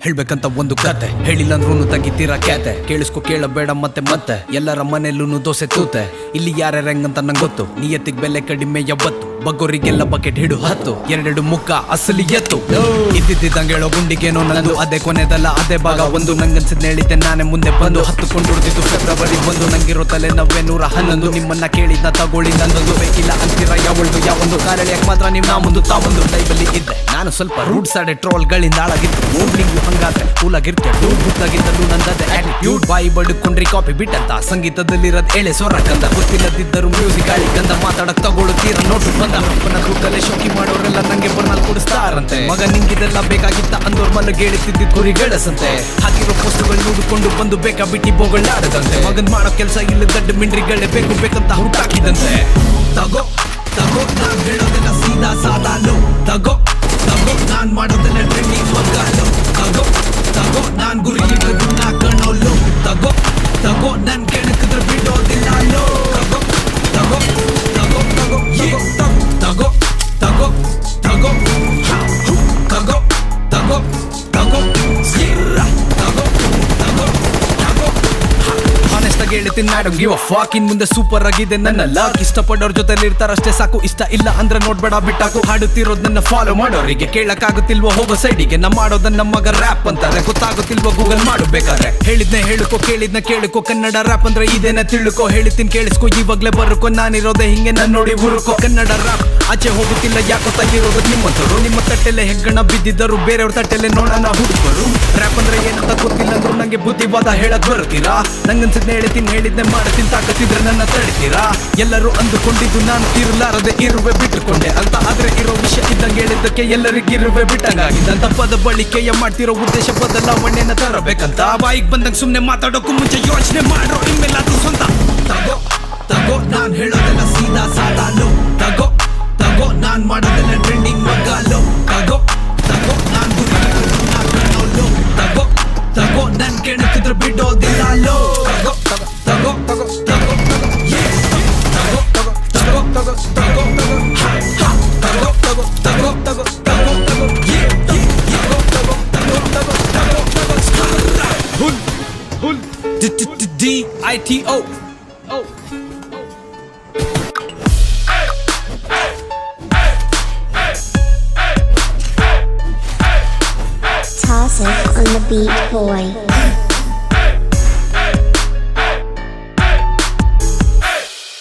ಹೇಳ್ಬೇಕಂತ ಒಂದು ಕತೆ ಹೇಳಿಲ್ಲ ಅಂದ್ರೂ ತೆಗಿತೀರಾ ಕ್ಯಾತೆ ಕೇಳಿಸ್ಕೊ ಕೇಳಬೇಡ ಮತ್ತೆ ಎಲ್ಲರ ಮನೆಯಲ್ಲೂ ದೋಸೆ ತೂತೆ ಇಲ್ಲಿ ಯಾರ್ಯಾರ ಹೆಂಗಂತ ನಂಗೆ ಗೊತ್ತು ನಿಯತ್ತಿಗೆ ಬೆಲೆ ಕಡಿಮೆ ಯಾವತ್ತು ಬಗ್ಗೋರಿಗೆಲ್ಲ ಬಕೆಟ್ ಹಿಡು ಹತ್ತು ಎರಡೆರಡು ಮುಖ ಅಸಲಿ ಎತ್ತು ಇದ್ದಿದ್ದಂಗೆ ಹೇಳೋ ಗುಂಡಿಗೇನೋ ನಂದು ಅದೇ ಕೊನೆದಲ್ಲ ಅದೇ ಭಾಗ ಒಂದು ನಂಗನ್ಸಿದ್ ಹೇಳಿದ್ದೆ ನಾನೇ ಮುಂದೆ ಬಂದು ಹತ್ತುಕೊಂಡು ಉಳಿದಿದ್ದು ಫೆಬ್ರವರಿ 1 ನಂಗಿರೋ ತಲೆ 911 ನಿಮ್ಮನ್ನ ಕೇಳಿದ್ನ ತಗೊಳ್ಳಿ ನಂದೊಂದು ಬೇಕಿಲ್ಲ ಅಂತೀರ ಯಾವೊಂದು ಕಾರಳಿಯಕ್ಕೆ ಮಾತ್ರ ನೀವು ನಾ ಮುಂದೆ ತಾವೊಂದು ಲೈವಲ್ಲಿ ಇದ್ದೆ ನಾನು ಸ್ವಲ್ಪ ರೂಡ್ ಸಾಡೆ ಟ್ರೋಲ್ಗಳಿಂದ ಹಾಳಾಗಿತ್ತು ಓಡ್ಲಿಂಗು ಹಂಗಾದ್ರೆ ಕೂಲಾಗಿರ್ತೆ ಗುತ್ತಾಗಿದ್ದಲು ನಂದದೆ ಆಟಿಟ್ಯೂಡ್ ಬಾಯಿ ಬಡ್ಕೊಂಡ್ರಿ ಕಾಪಿ ಬಿಟ್ಟಂತ ಸಂಗೀತದಲ್ಲಿರೋದ್ ಎಳೆ ಸೊರ ಕಂದ ಗೊತ್ತಿಲ್ಲದಿದ್ದರು ಮ್ಯೂಸಿಕ್ ಗಾಳಿ ಗಂಧ ಮಾತಾಡಕ್ ತಗೊಳ್ತೀರ ನೋಟು ಬಂದ ಅಪ್ಪನ ದುಡ್ಡಲ್ಲೇ ಶೋಕಿ ಮಾಡೋರೆಲ್ಲ ನಂಗೆ ಬರ್ನಲ್ಲಿ ಕೊಡಿಸ್ತಾರಂತೆ ಮಗ ನಿಂಗಿದೆಲ್ಲ ಬೇಕಾಗಿತ್ತ ಅಂದೋರ್ ಮಲ್ಲ ಗೇಳಿತಿದ್ದ ಕುರಿಗಳಸಂತೆ ಹಾಕಿರೋ ಪೋಸ್ಟ್ಗಳು ನೋಡಿಕೊಂಡು ಬಂದು ಬೇಕಾ ಬಿಟ್ಟಿ ಬೋಗಳಾಡದಂತೆ ಮಗನ್ ಮಾಡೋ ಕೆಲಸ ಇಲ್ಲ ದಡ್ಡ ಮಿಂಡ್ರಿಗಳೇ ಬೇಕಂತ ಹುಟ್ಟಾಕಿದಂತೆ ತಗೋ ನಾನ್ ಹೇಳೋದೆಲ್ಲ ಸೀದಾ ಸಾದಾಲು ತಗೋ ನಾನ್ ಮಾಡೋದೆಲ್ಲ ಟ್ರೆಂಡಿಂಗ್ ಮಗ್ಗಾಲು ತಗೋ ನಾನ್ ಗುರಿ ಇಡೋದು ನಾ ಕಣೋಲು ತಗೋ ನನ್ ಕೆಣಕಿದ್ರೆ ಬಿಡೋದಿಲ್ಲ ಅಲ್ಲೋ ತಗೋ ಹೇಳ್ತೀನಿ I don't give a fuck ಇನ್ ಮುಂದೆ ಸೂಪರ್ ಆಗಿದೆ ನನ್ನ ಲಕ್ ಇಷ್ಟಪಡೋರ್ ಜೊತೆ ಇರ್ತಾರಷ್ಟೇ ಸಾಕು ಇಷ್ಟ ಇಲ್ಲ ಅಂದ್ರೆ ನೋಡ್ಬೇಡ ಬಿಟ್ಟಾಕು ಹಾಡುತ್ತಿರೋದ್ ನನ್ನ ಫಾಲೋ ಮಾಡೋರಿಗೆ ಕೇಳಕ್ಕಾಗುತ್ತಿಲ್ವೋ ಹೋಗೋ ಸೈಡಿಗೆ ನಾ ಮಾಡೋದನ್ನ ಮಗ ರ್ಯಾಪ್ ಅಂತಾರೆ ಗೊತ್ತಾಗುತ್ತಿಲ್ವೋ ಗೂಗಲ್ ಮಾಡಬೇಕಾದ್ರೆ ಹೇಳಿದ್ನೆ ಹೇಳುಕೋ ಕೇಳಿದ್ನ ಕೇಳುಕೋ ಕನ್ನಡ ರ್ಯಾಪ್ ಅಂದ್ರೆ ಇದೇನ ತಿಳ್ಕೋ ಹೇಳ್ತೀನಿ ಕೇಳಿಸ್ಕೋ ಇವಾಗ್ಲೇ ಬರುಕೋ ನಾನಿರೋದೆ ಹಿಂಗೆ ನನ್ ನೋಡಿ ಹುರುಕೋ ಕನ್ನಡ ರ್ಯಾಪ್ ಆಚೆ ಹೋಗುತ್ತಿಲ್ಲ ಯಾಕೋ ತಗಿರೋದು ನಿಮ್ಮಂತರು ನಿಮ್ಮ ತಟ್ಟೆಲೆ ಹೆಗ್ಗಣ ಬಿದ್ದಿದ್ದರು ಬೇರೆಯವ್ರ ತಟ್ಟೆಲೆ ನೋಡೋಣ ಹುಡುಗರು ರ್ಯಾಪ್ ಅಂದ್ರೆ ಏನಂತ ಗೊತ್ತಿಲ್ಲ ಅಂದ್ರು ನಂಗೆ ಬುದ್ಧಿವಾದ ಹೇಳಕ್ ಬರ್ತೀರಾ ನಂಗನ್ಸಿದ್ನ ಹೇಳಿದ್ನೆ ಮಾಡ್ತೀನಿ ತಾಕತ್ತಿದ್ರೆ ನನ್ನ ತಡಿತೀರಾ ಎಲ್ಲರೂ ಅಂದುಕೊಂಡಿದ್ದು ನಾನು ಇರಲಾರದೆ ಇರುವೆ ಬಿಟ್ಟುಕೊಂಡೆ ಅಂತ ಆದ್ರೆ ಇರೋ ವಿಷಯ ಇದ್ದಂಗೆ ಹೇಳಿದ್ದಕ್ಕೆ ಎಲ್ಲರಿಗಿರುವೆ ಬಿಟ್ಟಂಗಾಗಿದ್ದಂತ ಪದ ಬಳಕೆಯ ಮಾಡ್ತಿರೋ ಉದ್ದೇಶ ಬದಲಾವಣೆನ ತರಬೇಕಂತ ಬಾಯಿಗೆ ಬಂದಂಗೆ ಸುಮ್ನೆ ಮಾತಾಡೋಕು ಮುಂಚೆ ಯೋಚನೆ ಮಾಡೋ ಇನ್ಮೇಲಾದ್ರೂ ಸ್ವಂತ ತಗೋ ನಾನ್ ಹೇಳೋದೆಲ್ಲ ಸೀದಾ ಸಾದಾಲು ತಗೋ ನಾನ್ ಮಾಡೋದೆಲ್ಲ ಟ್ರೆಂಡಿಂಗ್ ಮಗ್ಗಾಲು ತಗೋ ನಾನ್ ಗುರಿ ತಗೋ ನನ್ ಕೆಣಕಿದ್ರೆ ಬಿಡೋದಿಲ್ಲ ಅಲ್ಲೋ DITO Toss it on the beat boy.